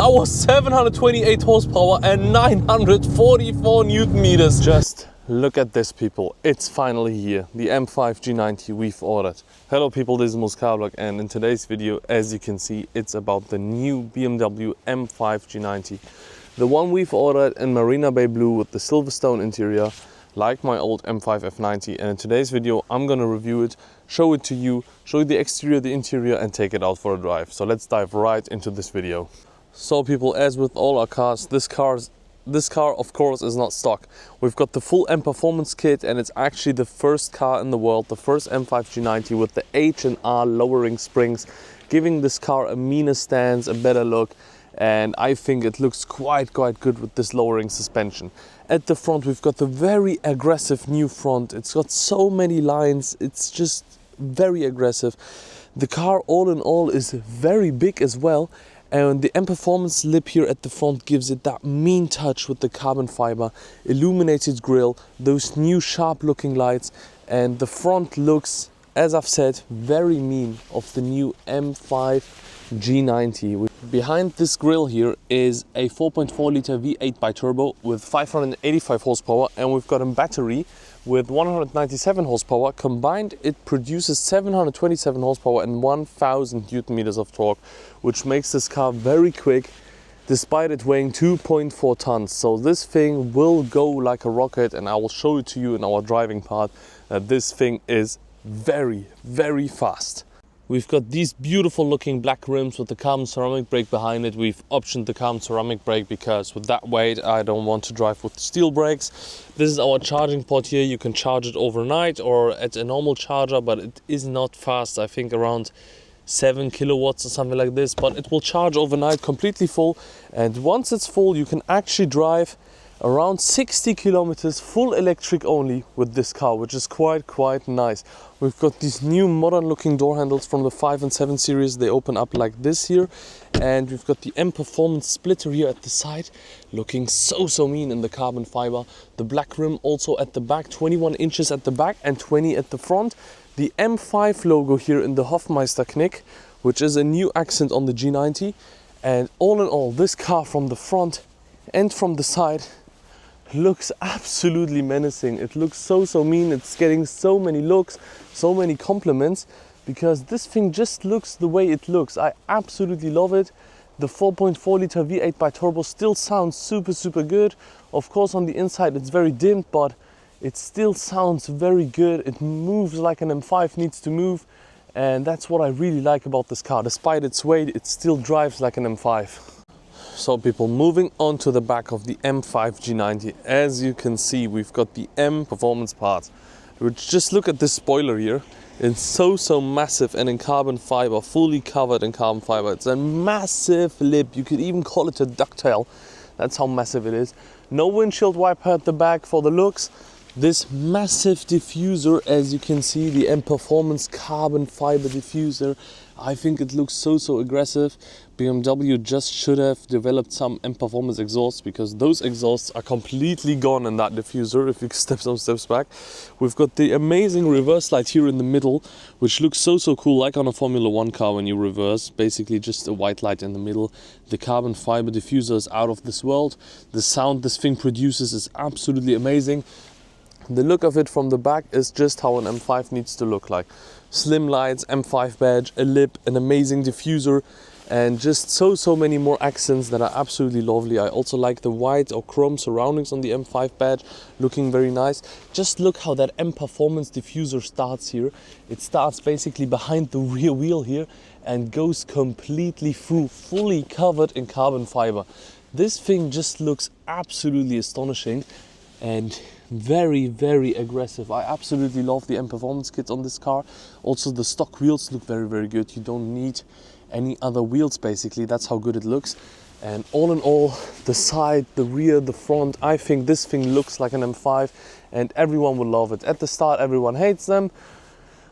That was 728 horsepower and 944 Newton meters. Just look at this, people. It's finally here. The M5 G90 we've ordered. Hello people, this is Moscarblog, and in today's video, as you can see, it's about the new BMW M5 G90. The one we've ordered in Marina Bay Blue with the Silverstone interior, like my old M5 F90. And in today's video, I'm gonna review it, show it to you, show you the exterior, the interior, and take it out for a drive. So let's dive right into this video. So people, as with all our cars, this car of course is not stock. We've got the full M Performance kit, and it's actually the first car in the world, the first M5 G90 with the H&R lowering springs, giving this car a meaner stance, a better look, and I think it looks quite good with this lowering suspension. At the front we've got the very aggressive new front. It's got so many lines, it's just very aggressive. The car all in all is very big as well. And the M Performance lip here at the front gives it that mean touch with the carbon fiber, illuminated grille, those new sharp looking lights, and the front looks, as I've said, very mean of the new M5 G90. Behind this grille here is a 4.4 liter V8 bi-turbo with 585 horsepower, and we've got a battery with 197 horsepower. Combined, it produces 727 horsepower and 1000 Newton meters of torque, which makes this car very quick despite it weighing 2.4 tons. So this thing will go like a rocket, and I will show it to you in our driving part that this thing is very fast. We've got these beautiful looking black rims with the carbon ceramic brake behind it. We've optioned the carbon ceramic brake because with that weight I don't want to drive with steel brakes. This is our charging port here. You can charge it overnight or at a normal charger, but it is not fast. I think around 7 kilowatts or something like this, but it will charge overnight completely full, and once it's full you can actually drive around 60 kilometers full electric only with this car, which is quite nice. We've got these new modern looking door handles from the 5 and 7 series. They open up like this here, and we've got the M Performance splitter here at the side, looking so mean in the carbon fiber. The black rim also at the back, 21 inches at the back and 20 at the front. The M5 logo here in the Hofmeister Knick, which is a new accent on the G90. And all in all, this car from the front and from the side looks absolutely menacing. It looks so mean. It's getting so many looks, so many compliments, because this thing just looks the way it looks. I absolutely love it. The 4.4 liter V8 bi-turbo still sounds super good. Of course on the inside it's very dimmed, but it still sounds very good. It moves like an M5 needs to move, and that's what I really like about this car. Despite its weight, it still drives like an M5. So people, moving on to the back of the M5 G90, as you can see, we've got the M Performance part. Just look at this spoiler here. It's so massive and in carbon fiber, fully covered in carbon fiber. It's a massive lip. You could even call it a ducktail. That's how massive it is. No windshield wiper at the back for the looks. This massive diffuser, as you can see, the M Performance carbon fiber diffuser. I think it looks so aggressive. BMW just should have developed some M Performance exhausts, because those exhausts are completely gone in that diffuser if you step some steps back. We've got the amazing reverse light here in the middle, which looks so cool, like on a Formula 1 car when you reverse. Basically just a white light in the middle. The carbon fiber diffuser is out of this world. The sound this thing produces is absolutely amazing. The look of it from the back is just how an M5 needs to look like. Slim lights, M5 badge, a lip, an amazing diffuser, and just so many more accents that are absolutely lovely. I also like the white or chrome surroundings on the M5 badge, looking very nice. Just look how that M Performance diffuser starts here. It starts basically behind the rear wheel here and goes completely through, fully covered in carbon fiber. This thing just looks absolutely astonishing and very aggressive. I absolutely love the M Performance kit on this car. Also the stock wheels look very good. You don't need any other wheels basically. That's how good it looks. And all in all, the side, the rear, the front, I think this thing looks like an M5 and everyone will love it. At the start everyone hates them,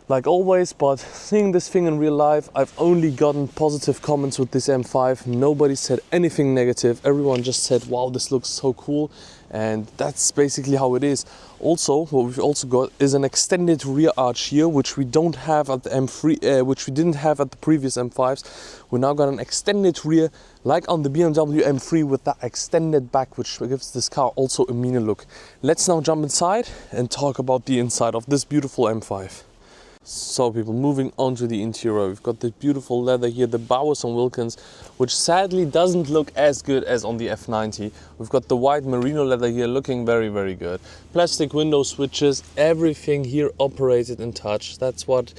like always, but seeing this thing in real life, I've only gotten positive comments with this M5. Nobody said anything negative. Everyone just said, wow, this looks so cool. And that's basically how it is. Also, what we've also got is an extended rear arch here, which we don't have at the M3, which we didn't have at the previous M5s. We now got an extended rear, like on the BMW M3, with that extended back, which gives this car also a meaner look. Let's now jump inside and talk about the inside of this beautiful M5. So people, moving on to the interior, we've got the beautiful leather here, the Bowers & Wilkins, which sadly doesn't look as good as on the F90. We've got the white merino leather here, looking very, very good. Plastic window switches, everything here operated in touch. That's what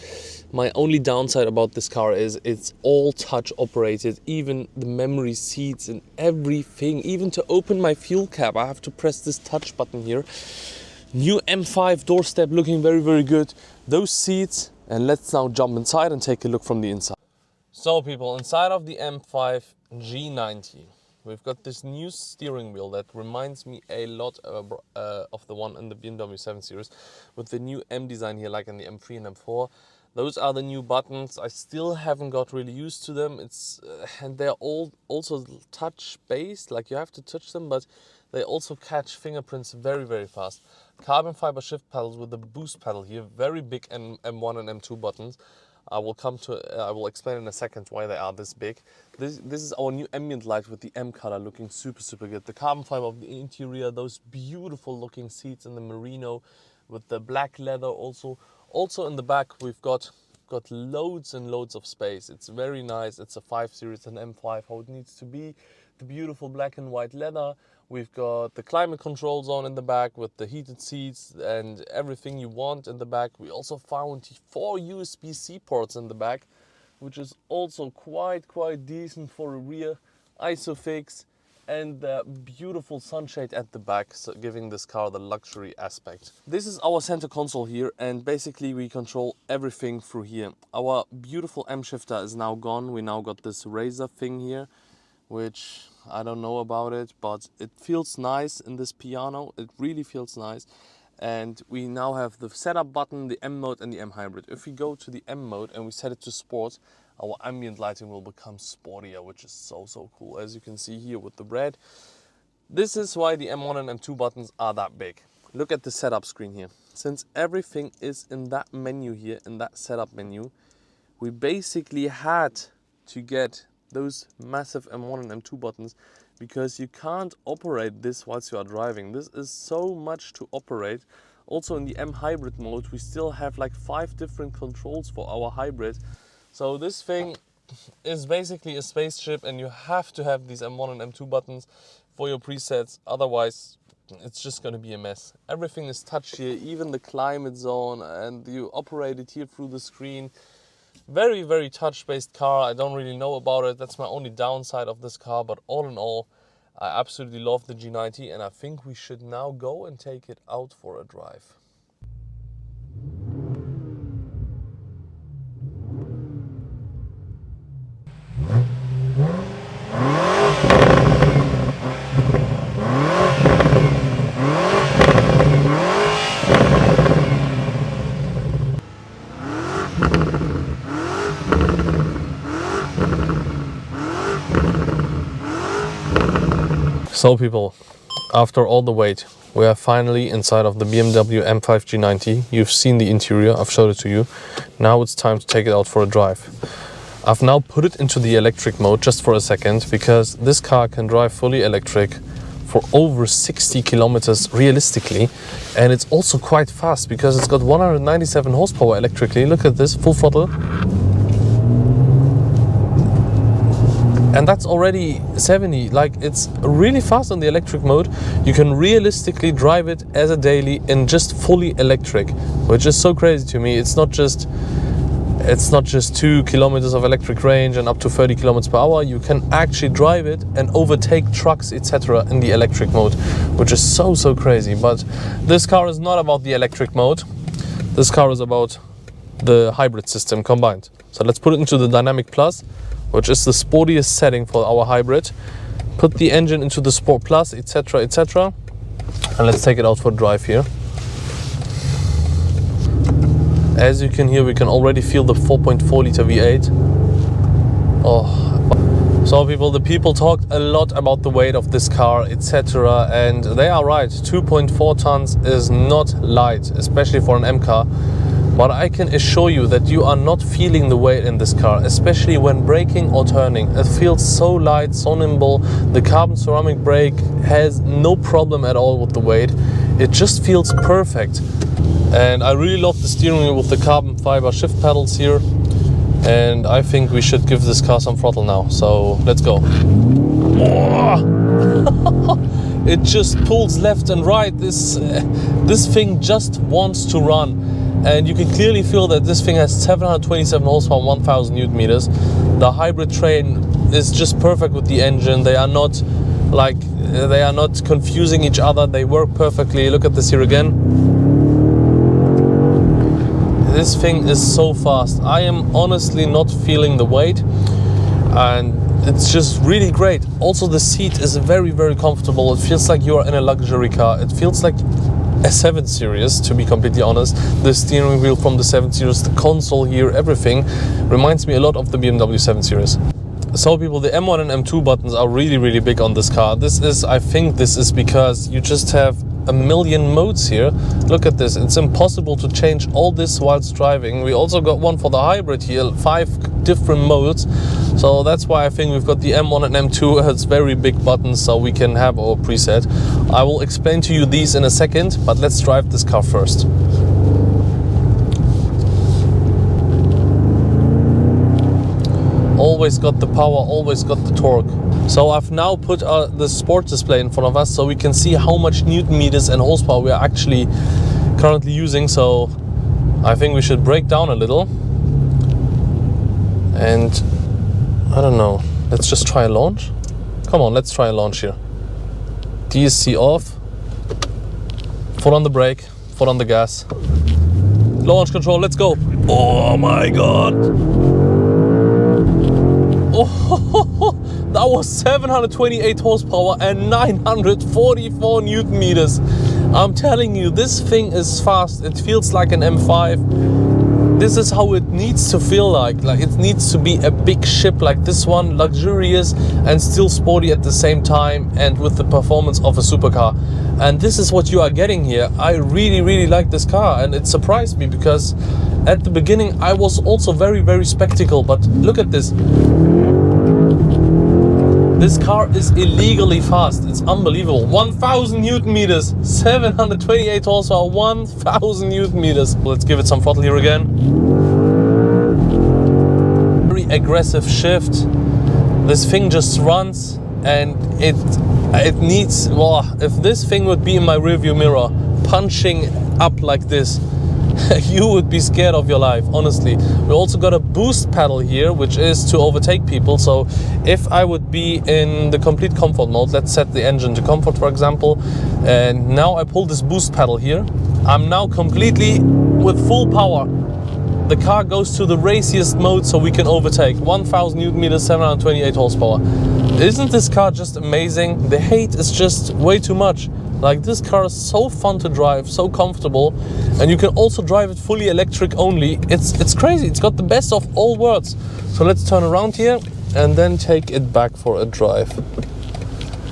my only downside about this car is. It's all touch operated, even the memory seats and everything. Even to open my fuel cap, I have to press this touch button here. New M5 doorstep, looking very, very good. Those seats, and let's now jump inside and take a look from the inside. So people, inside of the M5 G90, we've got this new steering wheel that reminds me a lot of the one in the BMW 7 Series, with the new M design here, like in the M3 and M4. Those are the new buttons. I still haven't got really used to them. And they're all also touch based, like you have to touch them, but they also catch fingerprints very, very fast. Carbon fiber shift pedals with the boost pedal here, very big M1 and M2 buttons. I will explain in a second why they are this big. This is our new ambient light with the M color, looking super, super good. The carbon fiber of the interior, those beautiful looking seats in the merino with the black leather also. Also in the back, we've got loads and loads of space. It's very nice. It's a 5 Series, an M5, how it needs to be. The beautiful black and white leather. We've got the climate control zone in the back with the heated seats and everything you want in the back. We also found 4 USB-C ports in the back, which is also quite decent for a rear. Isofix and the beautiful sunshade at the back, so giving this car the luxury aspect. This is our center console here, and basically we control everything through here. Our beautiful M shifter is now gone. We now got this razor thing here, which I don't know about it, but it feels nice in this piano. It really feels nice. And we now have the setup button, the M mode and the M hybrid. If we go to the M mode and we set it to sport, our ambient lighting will become sportier, which is so cool. As you can see here with the red. This is why the M1 and M2 buttons are that big. Look at the setup screen here. Since everything is in that menu here, in that setup menu, we basically had to get those massive M1 and M2 buttons, because you can't operate this whilst you are driving. This is so much to operate. Also in the M hybrid mode, we still have like 5 different controls for our hybrid. So this thing is basically a spaceship, and you have to have these M1 and M2 buttons for your presets. Otherwise, it's just going to be a mess. Everything is touch here, even the climate zone, and you operate it here through the screen. Very touch-based car. I don't really know about it. That's my only downside of this car. But all in all, I absolutely love the G90, and I think we should now go and take it out for a drive. So people, after all the wait, we are finally inside of the BMW M5 G90. You've seen the interior, I've showed it to you. Now it's time to take it out for a drive. I've now put it into the electric mode just for a second, because this car can drive fully electric for over 60 kilometers realistically. And it's also quite fast, because it's got 197 horsepower electrically. Look at this, full throttle. And that's already 70, like it's really fast on the electric mode. You can realistically drive it as a daily in just fully electric, which is so crazy to me. It's not just 2 kilometers of electric range and up to 30 kilometers per hour. You can actually drive it and overtake trucks, etc. in the electric mode, which is so crazy. But this car is not about the electric mode. This car is about the hybrid system combined. So let's put it into the Dynamic Plus, which is the sportiest setting for our hybrid. Put the engine into the Sport Plus, etc, etc. And let's take it out for a drive here. As you can hear, we can already feel the 4.4 liter V8. Oh. So the people talked a lot about the weight of this car, etc. And they are right, 2.4 tons is not light, especially for an M car. But I can assure you that you are not feeling the weight in this car, especially when braking or turning. It feels so light, so nimble. The carbon ceramic brake has no problem at all with the weight. It just feels perfect. And I really love the steering wheel with the carbon fiber shift pedals here. And I think we should give this car some throttle now. So let's go. It just pulls left and right. This thing just wants to run. And you can clearly feel that this thing has 727 horsepower, 1000 Newton meters. The hybrid train is just perfect with the engine. They are not confusing each other. They work perfectly. Look at this here again. This thing is so fast. I am honestly not feeling the weight, and it's just really great. Also, the seat is very, very comfortable. It feels like you are in a luxury car. It feels like a 7 Series, to be completely honest. The steering wheel from the 7 Series, the console here, everything reminds me a lot of the BMW 7 Series. So people, the M1 and M2 buttons are really, really big on this car. I think this is because you just have a million modes here. Look at this, it's impossible to change all this whilst driving. We also got one for the hybrid here, 5 different modes. So that's why I think we've got the M1 and M2 has very big buttons, so we can have our preset. I will explain to you these in a second, but let's drive this car first. Always got the power, always got the torque. So I've now put the sport display in front of us so we can see how much Newton meters and horsepower we are actually currently using. So I think we should break down a little. And I don't know, let's just try a launch. Come on, let's try a launch here. DSC off, foot on the brake, foot on the gas. Launch control, let's go. Oh my God. Oh, that was 728 horsepower and 944 Newton meters. I'm telling you, this thing is fast. It feels like an M5. This is how it needs to feel like it needs to be a big ship like this one, luxurious and still sporty at the same time, and with the performance of a supercar. And this is what you are getting here. I really, really like this car, and it surprised me because at the beginning I was also very, very skeptical. But look at this. This car is illegally fast. It's unbelievable. 1000 Newton meters, 728 horsepower, 1000 Newton meters. Let's give it some throttle here again. Very aggressive shift. This thing just runs, and it needs, well, if this thing would be in my rearview mirror, punching up like this, you would be scared of your life, honestly. We also got a boost pedal here, which is to overtake people. So if I would be in the complete comfort mode, let's set the engine to comfort, for example, and now I pull this boost pedal here, I'm now completely with full power. The car goes to the raciest mode so we can overtake. 1000 Newton meters, 728 horsepower. Isn't this car just amazing? The hate is just way too much. Like, this car is so fun to drive, so comfortable, and you can also drive it fully electric only. It's crazy. It's got the best of all worlds. So let's turn around here and then take it back for a drive.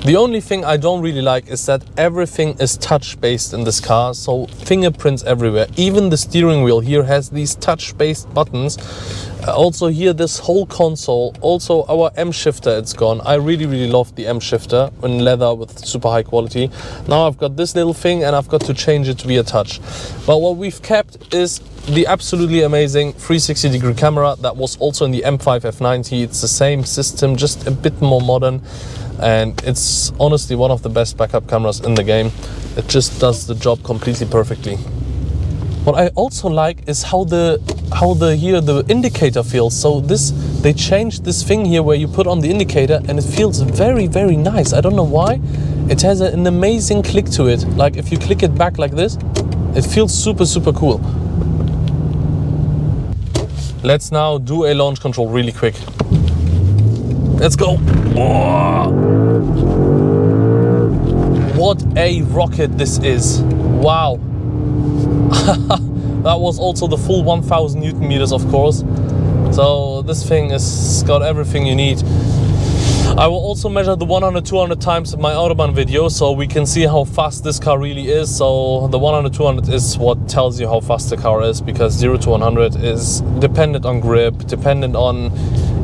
The only thing I don't really like is that everything is touch-based in this car, so fingerprints everywhere. Even the steering wheel here has these touch-based buttons. Also here, this whole console, also our M shifter, it's gone. I really, really love the M shifter in leather with super high quality. Now I've got this little thing and I've got to change it to be a touch. But what we've kept is the absolutely amazing 360-degree camera that was also in the M5 F90. It's the same system, just a bit more modern. And it's honestly one of the best backup cameras in the game. It just does the job completely perfectly. What I also like is how the indicator feels. So they changed this thing here where you put on the indicator and it feels very, very nice. I don't know why. It has an amazing click to it. Like if you click it back like this, it feels super, super cool. Let's now do a launch control really quick. Let's go. Oh. What a rocket this is. Wow. That was also the full 1000 Newton meters, of course. So this thing has got everything you need. I will also measure the 100-200 times in my Autobahn video, so we can see how fast this car really is. So the 100-200 is what tells you how fast the car is, because 0 to 100 is dependent on grip, dependent on,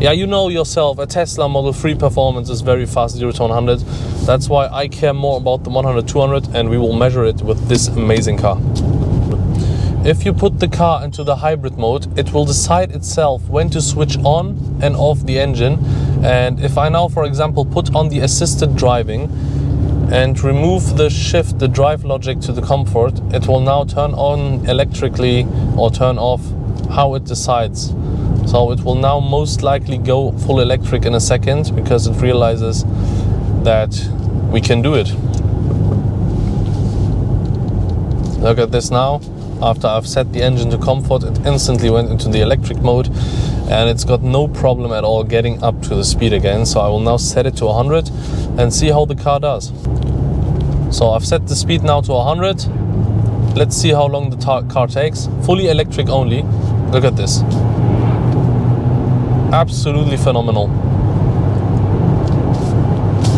yeah, you know yourself, a Tesla Model 3 performance is very fast, 0 to 100. That's why I care more about the 100-200, and we will measure it with this amazing car. If you put the car into the hybrid mode, it will decide itself when to switch on and off the engine. And if I now, for example, put on the assisted driving and remove the shift, the drive logic to the comfort, it will now turn on electrically or turn off how it decides. So it will now most likely go full electric in a second, because it realizes that we can do it. Look at this now. After I've set the engine to comfort, it instantly went into the electric mode, and it's got no problem at all getting up to the speed again. So I will now set it to 100 and see how the car does. So I've set the speed now to 100. Let's see how long the car takes. Fully electric only. Look at this. Absolutely phenomenal.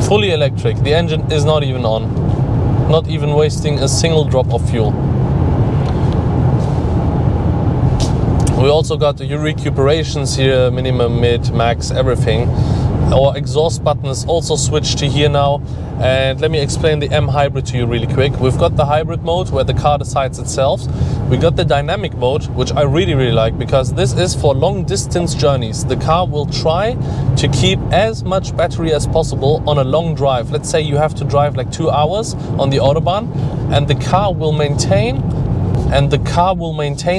Fully electric. The engine is not even on. Not even wasting a single drop of fuel. We also got the recuperations here, minimum, mid, max, everything. Our exhaust button is also switched to here now. And let me explain the M hybrid to you really quick. We've got the hybrid mode where the car decides itself. We got the dynamic mode, which I really like, because this is for long distance journeys. The car will try to keep as much battery as possible on a long drive. Let's say you have to drive like 2 hours on the Autobahn, and the car will maintain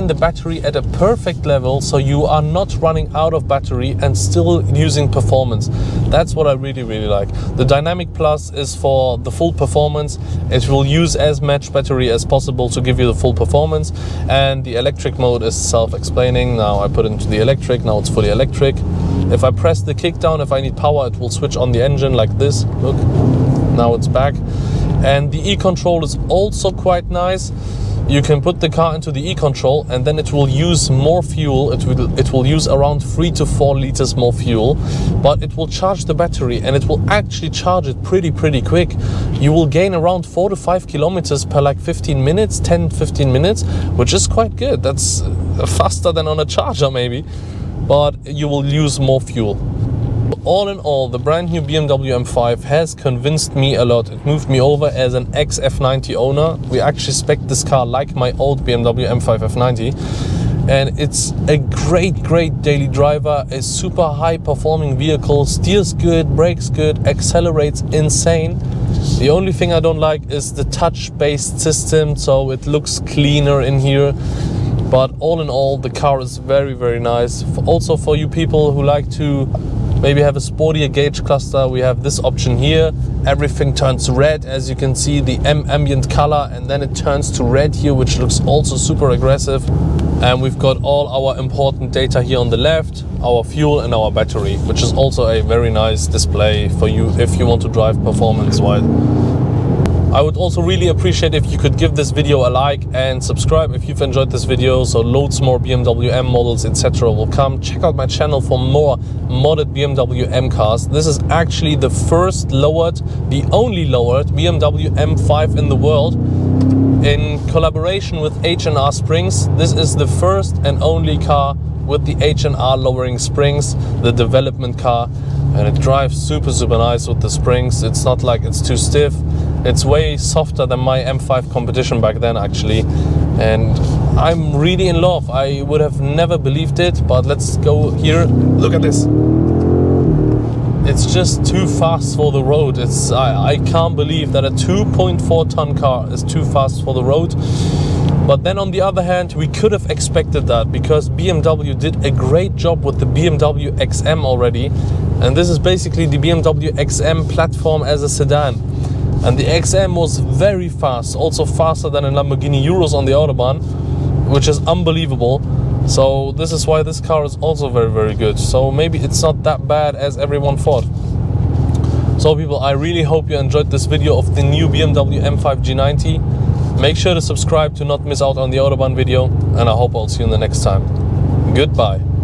the battery at a perfect level, so you are not running out of battery and still using performance. That's what I really like. The Dynamic Plus is for the full performance. It will use as much battery as possible to give you the full performance, and the electric mode is self-explaining. Now I put it into the electric, now it's fully electric. If I press the kick down, if I need power, it will switch on the engine like this. Look, now it's back. And the e-control is also quite nice. You can put the car into the e-control, and then it will use more fuel. It will use around 3 to 4 liters more fuel, but it will charge the battery, and it will actually charge it pretty quick. You will gain around 4 to 5 kilometers per like 15 minutes, 10-15 minutes, which is quite good. That's faster than on a charger maybe, but you will use more fuel. All in all, the brand new BMW M5 has convinced me a lot. It moved me over as an ex-F90 owner. We actually spec this car like my old BMW M5 F90. And it's a great daily driver, a super high performing vehicle, steers good, brakes good, accelerates insane. The only thing I don't like is the touch-based system, so it looks cleaner in here. But all in all, the car is very nice. Also for you people who like to maybe have a sportier gauge cluster, we have this option here. Everything turns red, as you can see, the M ambient color, and then it turns to red here, which looks also super aggressive. And we've got all our important data here on the left, our fuel and our battery, which is also a very nice display for you if you want to drive performance-wise. I would also really appreciate if you could give this video a like and subscribe if you've enjoyed this video, so loads more BMW M models, etc. will come. Check out my channel for more modded BMW M cars. This is actually the first lowered, the only lowered BMW M5 in the world in collaboration with H&R Springs. This is the first and only car with the H&R lowering springs, the development car, and it drives super nice with the springs. It's not like it's too stiff. It's way softer than my M5 competition back then actually, and I'm really in love. I would have never believed it, but let's go here. Look at this. It's just too fast for the road. I can't believe that a 2.4 ton car is too fast for the road. But then on the other hand, we could have expected that, because BMW did a great job with the BMW XM already, and this is basically the BMW XM platform as a sedan. And the XM was very fast, also faster than a Lamborghini Urus on the Autobahn, which is unbelievable. So this is why this car is also very good. So maybe it's not that bad as everyone thought. So people, I really hope you enjoyed this video of the new BMW M5 G90. Make sure to subscribe to not miss out on the Autobahn video, and I hope I'll see you in the next time. Goodbye.